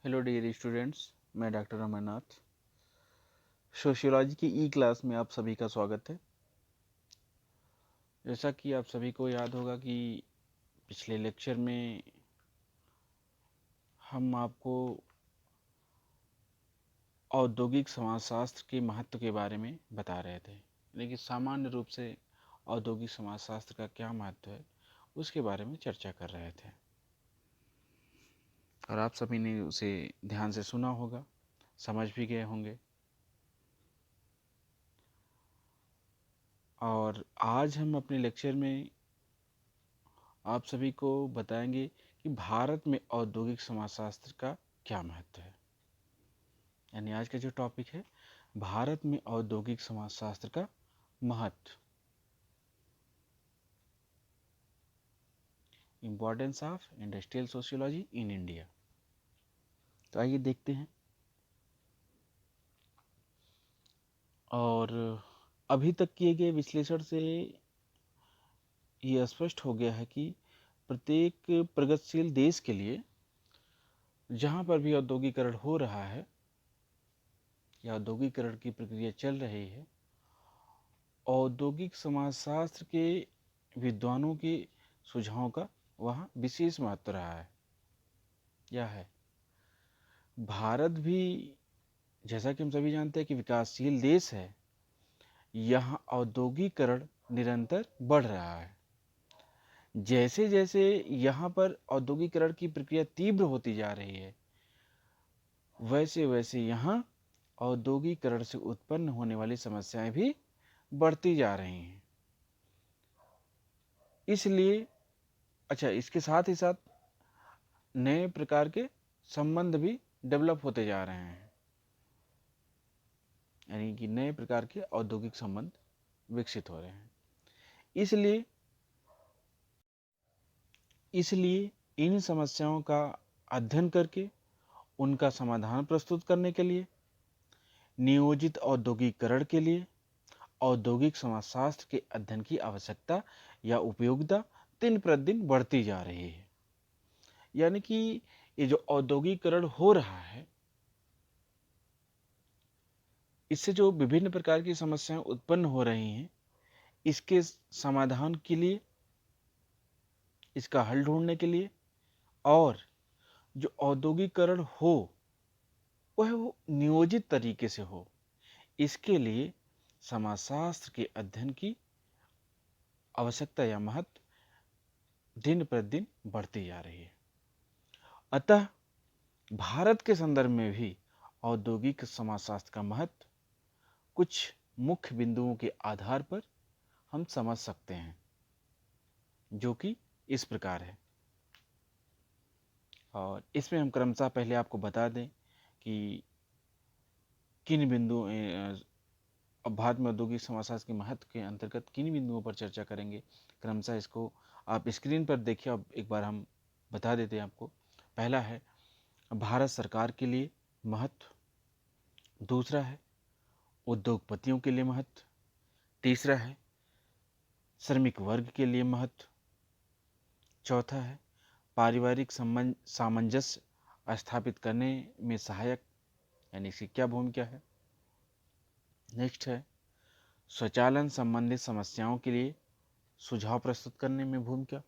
Hello dear students, मैं doctor Amarnath. Sociology की ई class में आप सभी का स्वागत है। जैसा कि आप सभी को याद होगा कि पिछले लेक्चर में हम आपको औद्योगिक समाजशास्त्र के महत्व के बारे में बता रहे थे, लेकिन सामान्य रूप से औद्योगिक समाजशास्त्र का क्या महत्व है उसके बारे में चर्चा कर रहे थे, और आप सभी ने उसे ध्यान से सुना होगा, समझ भी गए होंगे। और आज हम अपने लेक्चर में आप सभी को बताएंगे कि भारत में औद्योगिक समाजशास्त्र का क्या महत्व है। यानी आज का जो टॉपिक है, भारत में औद्योगिक समाजशास्त्र का महत्व, importance of industrial sociology in India. तो आइए देखते हैं। और अभी तक किए गए विश्लेषण से ये स्पष्ट हो गया है कि प्रत्येक प्रगतिशील देश के लिए जहाँ पर भी औद्योगिकरण हो रहा है या औद्योगिकरण की प्रक्रिया चल रही है, औद्योगिक समाजशास्त्र के विद्वानों के सुझावों का वहाँ विशेष महत्व रहा है। यह है, भारत भी जैसा कि हम सभी जानते हैं कि विकासशील देश है, यहाँ औद्योगिकरण निरंतर बढ़ रहा है। जैसे जैसे यहाँ पर औद्योगिकरण की प्रक्रिया तीव्र होती जा रही है, वैसे वैसे यहाँ औद्योगिकरण से उत्पन्न होने वाली समस्याएं भी बढ़ती जा रही हैं। इसलिए इसके साथ ही साथ नए प्रकार के संबंध भी डेवलप होते जा रहे हैं, यानी कि नए प्रकार के औद्योगिक संबंध विकसित हो रहे हैं। इसलिए इन समस्याओं का अध्ययन करके उनका समाधान प्रस्तुत करने के लिए नियोजित औद्योगिकरण के लिए औद्योगिक समाजशास्त्र के अध्ययन की आवश्यकता या उपयोगिता दिन प्रतिदिन बढ़ती जा रही है। यानी कि ये जो औद्योगिकरण हो रहा है, इससे जो विभिन्न प्रकार की समस्याएं उत्पन्न हो रही हैं, इसके समाधान के लिए, इसका हल ढूंढने के लिए, और जो औद्योगिकरण हो वह वो नियोजित तरीके से हो, इसके लिए समाजशास्त्र के अध्ययन की आवश्यकता या महत्व दिन प्रतिदिन बढ़ती जा रही है। अतः भारत के संदर्भ में भी औद्योगिक समाजशास्त्र का महत्व कुछ मुख्य बिंदुओं के आधार पर हम समझ सकते हैं, जो कि इस प्रकार है। और इसमें हम क्रमशः पहले आपको बता दें कि किन बिंदुओं भारत में औद्योगिक समाजशास्त्र के महत्व के अंतर्गत किन बिंदुओं पर चर्चा करेंगे। क्रमशः इसको आप स्क्रीन पर देखिए। अब एक बार हम बता देते हैं आपको। पहला है भारत सरकार के लिए महत्व, दूसरा है उद्योगपतियों के लिए महत्व, तीसरा है श्रमिक वर्ग के लिए महत्व, चौथा है पारिवारिक सामंजस्य स्थापित करने में सहायक, यानी इसकी क्या भूमिका है। नेक्स्ट है स्वचालन संबंधित समस्याओं के लिए सुझाव प्रस्तुत करने में भूमिका।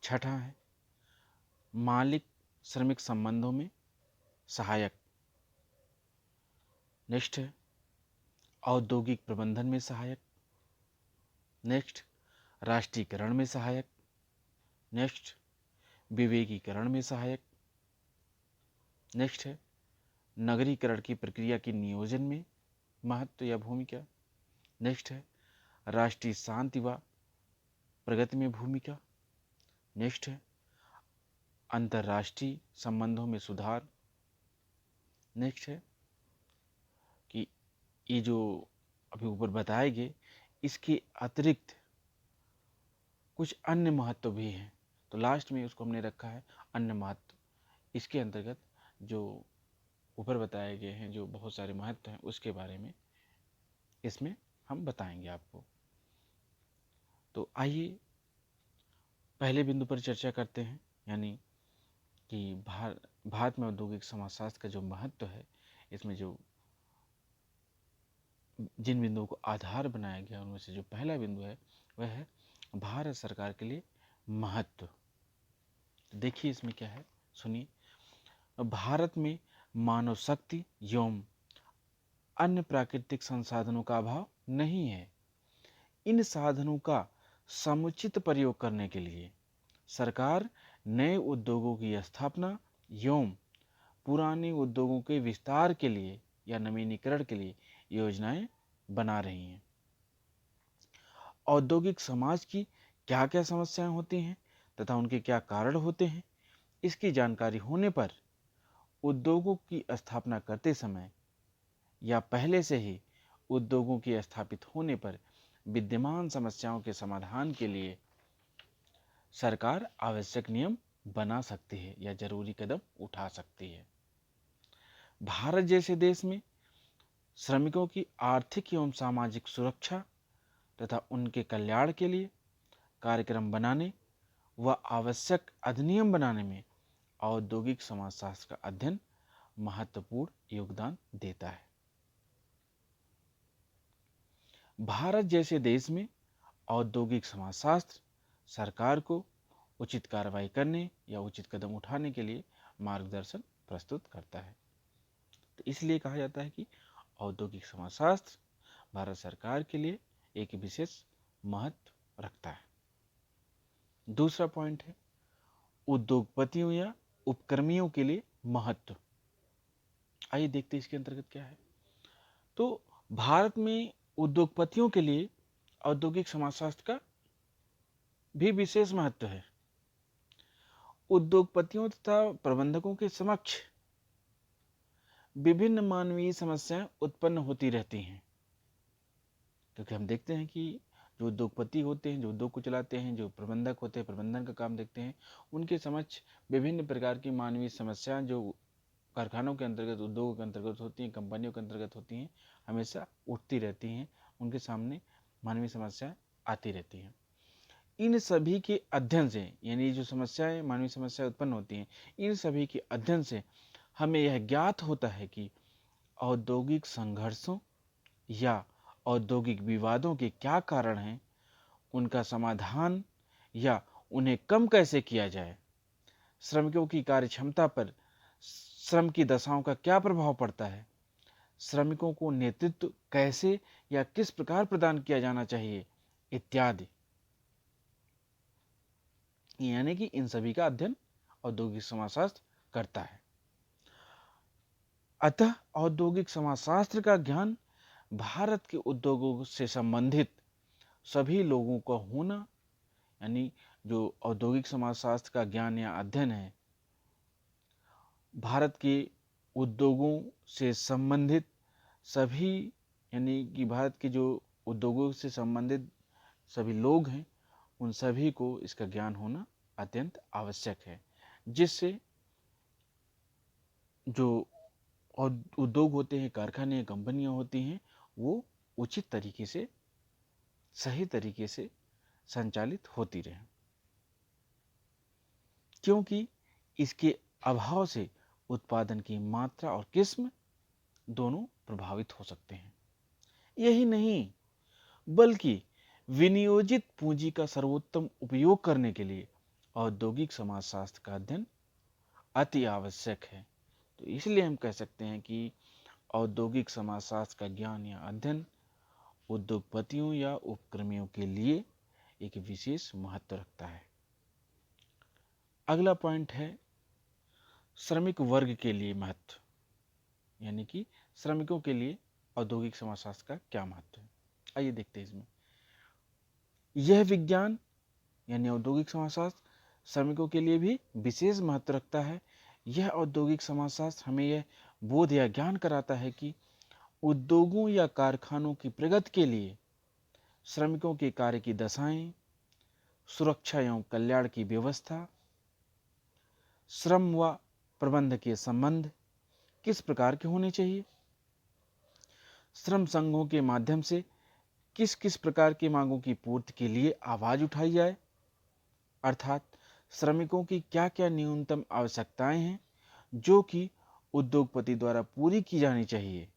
छठा है मालिक श्रमिक संबंधों में सहायक। नेक्स्ट है औद्योगिक प्रबंधन में सहायक। नेक्स्ट राष्ट्रीयकरण में सहायक। नेक्स्ट विवेकीकरण में सहायक। नेक्स्ट है नगरीकरण की प्रक्रिया के नियोजन में महत्व या भूमिका। नेक्स्ट है राष्ट्रीय शांति व प्रगति में भूमिका। नेक्स्ट है अंतर्राष्ट्रीय संबंधों में सुधार। नेक्स्ट है कि ये जो अभी ऊपर बताए गए, इसके अतिरिक्त कुछ अन्य महत्व भी हैं, तो लास्ट में उसको हमने रखा है अन्य महत्व। इसके अंतर्गत जो ऊपर बताए गए हैं जो बहुत सारे महत्व हैं, उसके बारे में इसमें हम बताएंगे आपको। तो आइए पहले बिंदु पर चर्चा करते हैं, यानी कि भारत में औद्योगिक समाजशास्त्र का जो महत्व है, इसमें जो जिन बिंदुओं को आधार बनाया गया उनमें से जो पहला बिंदु है वह है भारत सरकार के लिए महत्व। देखिए इसमें क्या है, सुनिए। भारत में मानव शक्ति एवं अन्य प्राकृतिक संसाधनों का अभाव नहीं है। इन साधनों का समुचित प्रयोग करने के लिए सरकार नए उद्योगों की स्थापना एवं पुराने उद्योगों के विस्तार के लिए या नवीनीकरण के लिए योजनाएं बना रही हैं। औद्योगिक समाज की क्या क्या समस्याएं होती हैं तथा उनके क्या कारण होते हैं, इसकी जानकारी होने पर उद्योगों की स्थापना करते समय या पहले से ही उद्योगों के स्थापित होने पर विद्यमान समस्याओं के समाधान के लिए सरकार आवश्यक नियम बना सकती है या जरूरी कदम उठा सकती है। भारत जैसे देश में श्रमिकों की आर्थिक एवं सामाजिक सुरक्षा तथा उनके कल्याण के लिए कार्यक्रम बनाने व आवश्यक अधिनियम बनाने में औद्योगिक समाजशास्त्र का अध्ययन महत्वपूर्ण योगदान देता है। भारत जैसे देश में औद्योगिक समाजशास्त्र सरकार को उचित कार्रवाई करने या उचित कदम उठाने के लिए मार्गदर्शन प्रस्तुत करता है। तो इसलिए कहा जाता है कि औद्योगिक समाजशास्त्र भारत सरकार के लिए एक विशेष महत्व रखता है। दूसरा पॉइंट है उद्योगपतियों या उपक्रमियों के लिए महत्व। आइए देखते हैं इसके अंतर्गत क्या है। तो भारत में उद्योगपतियों के लिए औद्योगिक समाजशास्त्र का भी विशेष महत्व है। उद्योगपतियों तथा प्रबंधकों के समक्ष विभिन्न मानवीय समस्याएं उत्पन्न होती रहती हैं, क्योंकि हम देखते हैं कि जो उद्योगपति होते हैं, जो उद्योग को चलाते हैं, जो प्रबंधक होते हैं, प्रबंधन का काम देखते हैं, उनके समक्ष विभिन्न प्रकार की मानवीय समस्याएं जो कारखानों के अंतर्गत, उद्योगों के अंतर्गत होती हैं, कंपनियों के अंतर्गत होती हैं, हमेशा उठती रहती हैं। उनके सामने मानवीय समस्याएं आती रहती हैं। इन सभी के अध्ययन से, यानी जो समस्याएं, मानवीय समस्याएं उत्पन्न होती हैं, इन सभी के अध्ययन से हमें यह ज्ञात होता है कि औद्योगिक संघर्षों या औद्योगिक विवादों के क्या कारण हैं, उनका समाधान या उन्हें कम कैसे किया जाए, श्रमिकों की कार्यक्षमता पर श्रम की दशाओं का क्या प्रभाव पड़ता है, श्रमिकों को नेतृत्व कैसे या किस प्रकार प्रदान किया जाना चाहिए इत्यादि। यानी कि इन सभी का अध्ययन औद्योगिक समाजशास्त्र करता है। अतः औद्योगिक समाजशास्त्र का ज्ञान भारत के उद्योगों से संबंधित सभी लोगों का होना, यानी जो औद्योगिक समाजशास्त्र का ज्ञान या अध्ययन है, भारत के उद्योगों से संबंधित सभी, यानी कि भारत के जो उद्योगों से संबंधित सभी लोग हैं, उन सभी को इसका ज्ञान होना अत्यंत आवश्यक है, जिससे जो उद्योग होते हैं, कारखाने, कंपनियां होती हैं, वो उचित तरीके से, सही तरीके से संचालित होती रहे, क्योंकि इसके अभाव से उत्पादन की मात्रा और किस्म दोनों प्रभावित हो सकते हैं। यही नहीं, बल्कि विनियोजित पूंजी का सर्वोत्तम उपयोग करने के लिए औद्योगिक समाजशास्त्र का अध्ययन अति आवश्यक है। तो इसलिए हम कह सकते हैं कि औद्योगिक समाजशास्त्र का ज्ञान या अध्ययन उद्योगपतियों या उपक्रमियों के लिए एक विशेष महत्व रखता है। अगला पॉइंट है श्रमिक वर्ग के लिए महत्व, यानी कि श्रमिकों के लिए औद्योगिक समाजशास्त्र का क्या महत्व है। आइए देखते हैं इसमें। यह विज्ञान यानी औद्योगिक समाजशास्त्र श्रमिकों के लिए भी विशेष महत्व रखता है। यह औद्योगिक समाजशास्त्र हमें यह बोध या ज्ञान कराता है कि उद्योगों या कारखानों की प्रगति के लिए श्रमिकों के कार्य की दशाएं, सुरक्षा एवं कल्याण की व्यवस्था, श्रम व प्रबंधकीय संबंध किस प्रकार के होने चाहिए, श्रम संघों के माध्यम से किस किस प्रकार की मांगों की पूर्ति के लिए आवाज उठाई जाए, अर्थात श्रमिकों की क्या क्या न्यूनतम आवश्यकताएं हैं जो कि उद्योगपति द्वारा पूरी की जानी चाहिए।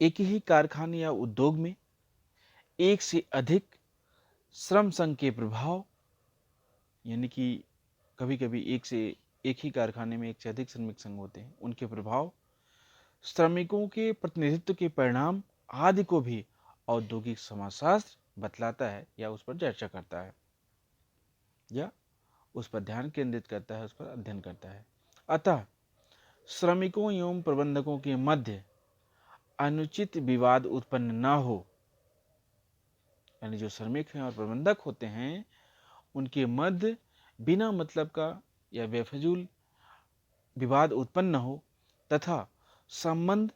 एक ही कारखाने या उद्योग में एक से अधिक श्रम संघ के प्रभाव, यानी कि कभी कभी एक ही कारखाने में एक से अधिक श्रमिक संघ होते हैं, उनके प्रभाव, श्रमिकों के प्रतिनिधित्व के परिणाम आदि को भी औद्योगिक समाजशास्त्र बतलाता है या उस पर चर्चा करता है या उस पर ध्यान केंद्रित करता है, उस पर अध्ययन करता है। अतः श्रमिकों एवं प्रबंधकों के मध्य अनुचित विवाद उत्पन्न न हो, यानी जो श्रमिक हैं और प्रबंधक होते हैं उनके मध्य बिना मतलब का या बेफजूल विवाद उत्पन्न न हो तथा संबंध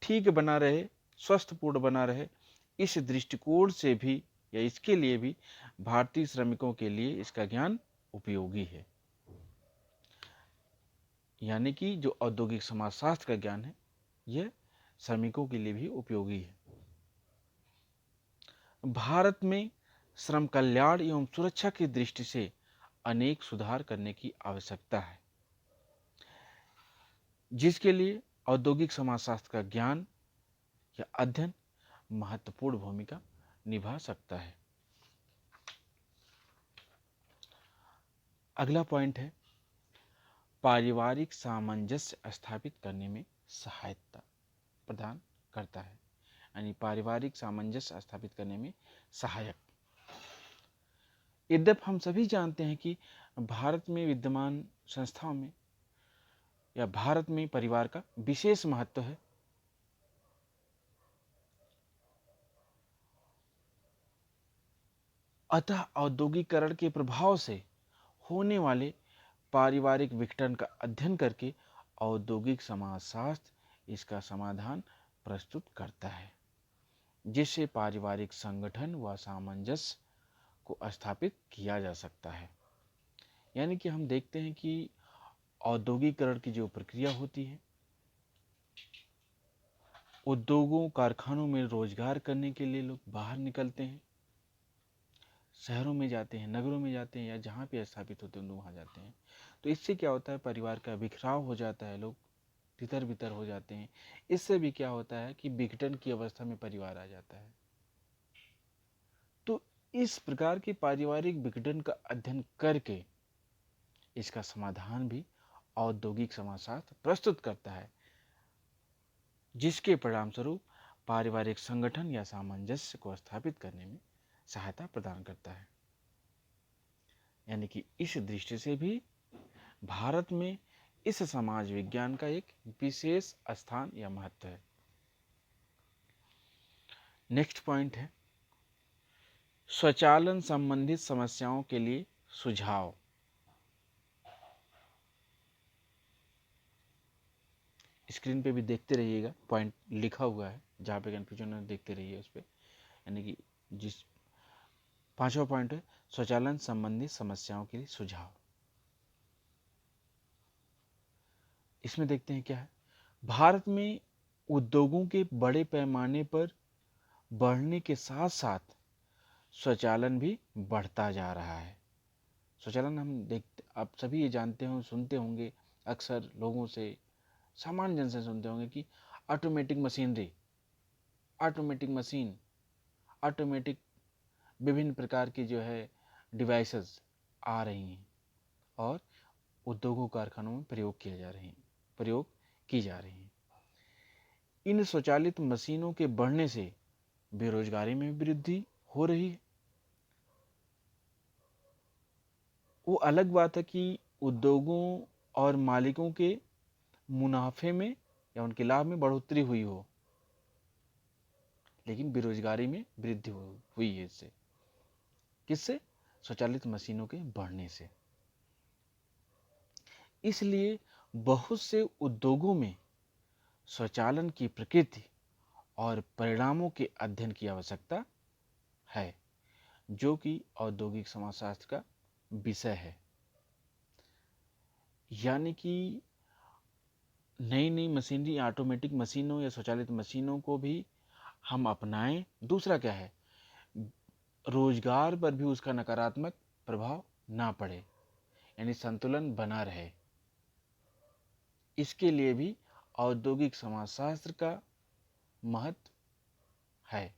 ठीक बना रहे, स्वस्थपूर्ण बना रहे, इस दृष्टिकोण से भी या इसके लिए भी भारतीय श्रमिकों के लिए इसका ज्ञान उपयोगी है। यानी कि जो औद्योगिक समाजशास्त्र का ज्ञान है यह श्रमिकों के लिए भी उपयोगी है। भारत में श्रम कल्याण एवं सुरक्षा की दृष्टि से अनेक सुधार करने की आवश्यकता है, जिसके लिए औद्योगिक समाजशास्त्र का ज्ञान या अध्ययन महत्वपूर्ण भूमिका निभा सकता है। अगला पॉइंट है पारिवारिक सामंजस्य स्थापित करने में सहायता प्रदान करता है, यानी पारिवारिक सामंजस्य स्थापित करने में सहायक। यद्यपि हम सभी जानते हैं कि भारत में विद्यमान संस्थाओं में या भारत में परिवार का विशेष महत्व है, अतः औद्योगिकरण के प्रभाव से होने वाले पारिवारिक विघटन का अध्ययन करके औद्योगिक समाजशास्त्र इसका समाधान प्रस्तुत करता है, जिससे पारिवारिक संगठन व सामंजस्य को स्थापित किया जा सकता है। यानी कि हम देखते हैं कि औद्योगिकरण की जो प्रक्रिया होती है, उद्योगों कारखानों में रोजगार करने के लिए लोग बाहर निकलते हैं, शहरों में जाते हैं, नगरों में जाते हैं या जहाँ पे स्थापित होते हैं वहाँ जाते हैं। तो इससे क्या होता है, परिवार का बिखराव हो जाता है, लोग तितर बितर हो जाते हैं। इससे भी क्या होता है कि विघटन की अवस्था में परिवार आ जाता है। तो इस प्रकार के पारिवारिक विघटन का अध्ययन करके इसका समाधान भी औद्योगिक समाजशास्त्र प्रस्तुत करता है, जिसके परिणाम स्वरूप पारिवारिक संगठन या सामंजस्य को स्थापित करने में सहायता प्रदान करता है। यानी कि इस दृष्टि से भी भारत में इस समाज विज्ञान का एक विशेष स्थान या महत्व है। नेक्स्ट पॉइंट है स्वचालन संबंधित समस्याओं के लिए सुझाव। स्क्रीन पे भी देखते रहिएगा, पॉइंट लिखा हुआ है, जहाँ पे कन्फ्यूजन है देखते रहिए उस पर। यानी कि जिस पांचवा पॉइंट है स्वचालन संबंधित समस्याओं के लिए सुझाव। इसमें देखते हैं क्या है, भारत में उद्योगों के बड़े पैमाने पर बढ़ने के साथ साथ स्वचालन भी बढ़ता जा रहा है। स्वचालन हम देखते, आप सभी ये जानते हो, सुनते होंगे अक्सर लोगों से, सामान्य जन से सुनते होंगे कि automatic machinery, automatic machine, automatic विभिन्न प्रकार की जो है डिवाइसेस आ रही हैं और उद्योगों कारखानों में प्रयोग की जा रही हैं। इन स्वचालित मशीनों के बढ़ने से बेरोजगारी में वृद्धि हो रही है। वो अलग बात है कि उद्योगों और मालिकों के मुनाफे में या उनके लाभ में बढ़ोतरी हुई हो, लेकिन बेरोजगारी में वृद्धि हुई है। इससे किससे? स्वचालित मशीनों के बढ़ने से। इसलिए बहुत से उद्योगों में स्वचालन की प्रकृति और परिणामों के अध्ययन की आवश्यकता है, जो कि औद्योगिक समाजशास्त्र का विषय है। यानी कि नई नई मशीनरी, ऑटोमेटिक मशीनों या स्वचालित मशीनों को भी हम अपनाएं। दूसरा क्या है, रोजगार पर भी उसका नकारात्मक प्रभाव ना पड़े, यानी संतुलन बना रहे। इसके लिए भी औद्योगिक समाजशास्त्र का महत्व है,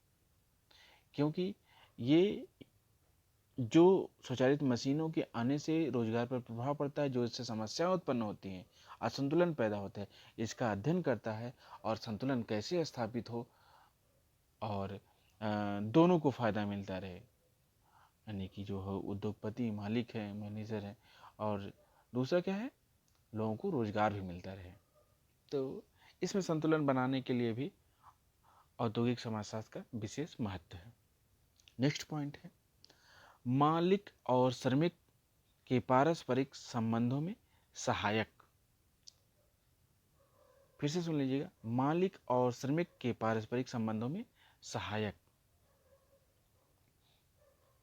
क्योंकि ये जो स्वचालित मशीनों के आने से रोजगार पर प्रभाव पड़ता है, जो इससे समस्याएं उत्पन्न होती हैं, असंतुलन पैदा होता है, इसका अध्ययन करता है और संतुलन कैसे स्थापित हो और दोनों को फायदा मिलता रहे, यानी कि जो है उद्योगपति मालिक है, मैनेजर है, और दूसरा क्या है, लोगों को रोजगार भी मिलता रहे। तो इसमें संतुलन बनाने के लिए भी औद्योगिक समाजशास्त्र का विशेष महत्व है। नेक्स्ट पॉइंट है मालिक और श्रमिक के पारस्परिक संबंधों में सहायक। फिर से सुन लीजिएगा, मालिक और श्रमिक के पारस्परिक संबंधों में सहायक।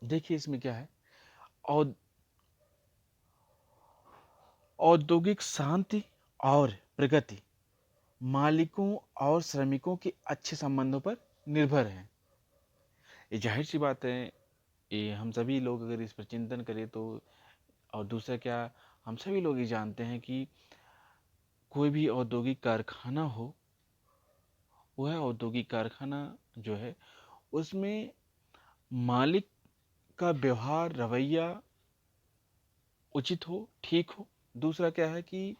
देखिए इसमें क्या है, औद्योगिक शांति और प्रगति मालिकों और श्रमिकों के अच्छे संबंधों पर निर्भर है। ये जाहिर सी बात है, ये हम सभी लोग अगर इस पर चिंतन करें तो। और दूसरा क्या, हम सभी लोग ये जानते हैं कि कोई भी औद्योगिक कारखाना हो, वह औद्योगिक कारखाना जो है उसमें मालिक का व्यवहार रवैया उचित हो, ठीक हो। दूसरा क्या है कि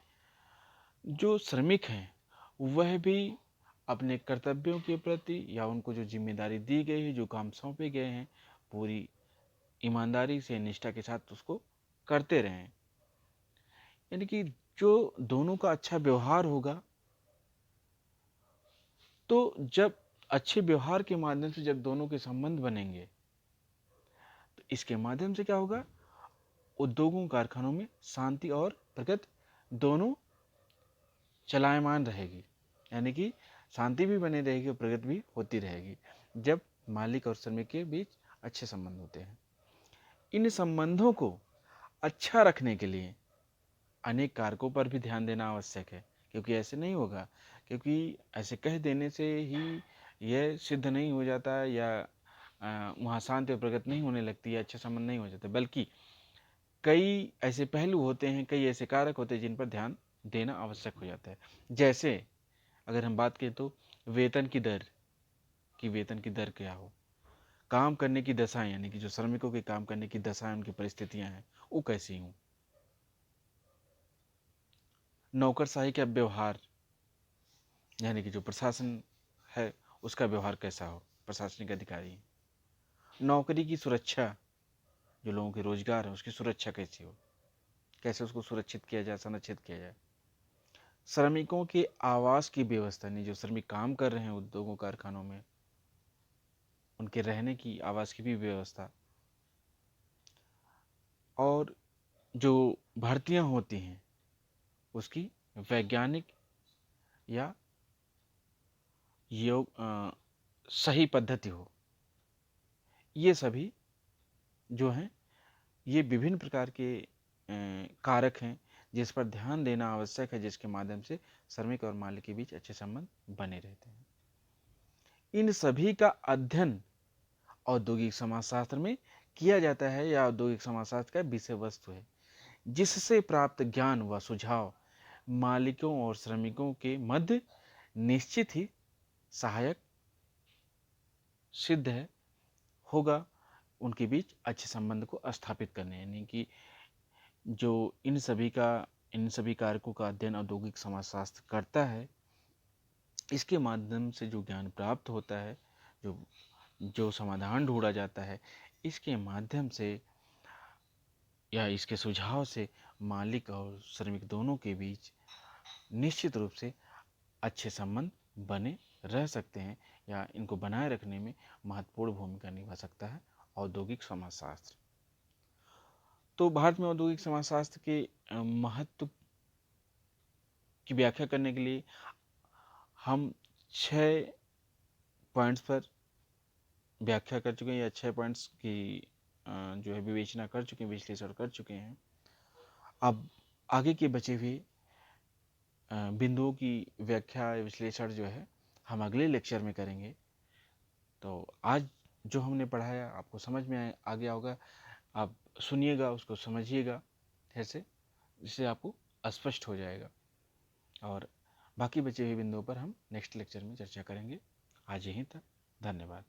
जो श्रमिक हैं वह भी अपने कर्तव्यों के प्रति या उनको जो जिम्मेदारी दी गई है, जो काम सौंपे गए हैं, पूरी ईमानदारी से, निष्ठा के साथ उसको करते रहें। यानी कि जो दोनों का अच्छा व्यवहार होगा, तो जब अच्छे व्यवहार के माध्यम से जब दोनों के संबंध बनेंगे, तो इसके माध्यम से क्या होगा, उद्योगों कारखानों में शांति और प्रगति दोनों चलायमान रहेगी। यानी कि शांति भी बनी रहेगी और प्रगति भी होती रहेगी जब मालिक और श्रमिक के बीच अच्छे संबंध होते हैं। इन संबंधों को अच्छा रखने के लिए अनेक कारकों पर भी ध्यान देना आवश्यक है, क्योंकि ऐसे नहीं होगा, क्योंकि ऐसे कह देने से ही यह सिद्ध नहीं हो जाता या वहाँ शांति और प्रगति नहीं होने लगती है, अच्छे संबंध नहीं हो जाते, बल्कि कई ऐसे पहलू होते हैं, कई ऐसे कारक होते हैं जिन पर ध्यान देना आवश्यक हो जाता है। जैसे अगर हम बात करें तो वेतन की दर क्या हो, काम करने की दशाएं, यानी कि जो श्रमिकों के काम करने की दशाएं, उनकी परिस्थितियां हैं, वो कैसी हों। नौकरशाही का व्यवहार, यानी कि जो प्रशासन है उसका व्यवहार कैसा हो, प्रशासनिक अधिकारी। नौकरी की सुरक्षा, जो लोगों के रोजगार है उसकी सुरक्षा कैसी हो, कैसे उसको सुरक्षित किया जाए, संरक्षित किया जाए। श्रमिकों के आवास की व्यवस्था, नहीं जो श्रमिक काम कर रहे हैं उद्योगों कारखानों में, उनके रहने की, आवास की भी व्यवस्था। और जो भर्तियां होती हैं उसकी वैज्ञानिक या सही पद्धति हो। ये सभी जो हैं, ये विभिन्न प्रकार के कारक हैं जिस पर ध्यान देना आवश्यक है, जिसके माध्यम से श्रमिक और मालिक के बीच अच्छे संबंध बने रहते हैं। इन सभी का अध्ययन औद्योगिक समाजशास्त्र में किया जाता है या औद्योगिक समाजशास्त्र का विषय वस्तु है, जिससे प्राप्त ज्ञान व सुझाव मालिकों और श्रमिकों के मध्य निश्चित ही सहायक सिद्ध है होगा, उनके बीच अच्छे संबंध को स्थापित करने। यानी कि जो इन सभी कारकों का अध्ययन औद्योगिक समाजशास्त्र करता है, इसके माध्यम से जो ज्ञान प्राप्त होता है, जो जो समाधान ढूंढा जाता है, इसके माध्यम से या इसके सुझाव से मालिक और श्रमिक दोनों के बीच निश्चित रूप से अच्छे संबंध बने रह सकते हैं, या इनको बनाए रखने में महत्वपूर्ण भूमिका निभा सकता है औद्योगिक समाजशास्त्र। तो भारत में औद्योगिक समाजशास्त्र के महत्व की व्याख्या करने के लिए हम 6 पॉइंट्स पर व्याख्या कर चुके हैं, या 6 पॉइंट्स की जो है विवेचना कर चुके हैं, विश्लेषण कर चुके हैं। अब आगे के बचे हुए बिंदुओं की व्याख्या विश्लेषण जो है हम अगले लेक्चर में करेंगे। तो आज जो हमने पढ़ाया आपको समझ में आ गया होगा। आप सुनिएगा, उसको समझिएगा ऐसे, जिससे आपको स्पष्ट हो जाएगा। और बाकी बचे हुए बिंदुओं पर हम नेक्स्ट लेक्चर में चर्चा करेंगे। आज यहीं तक, धन्यवाद।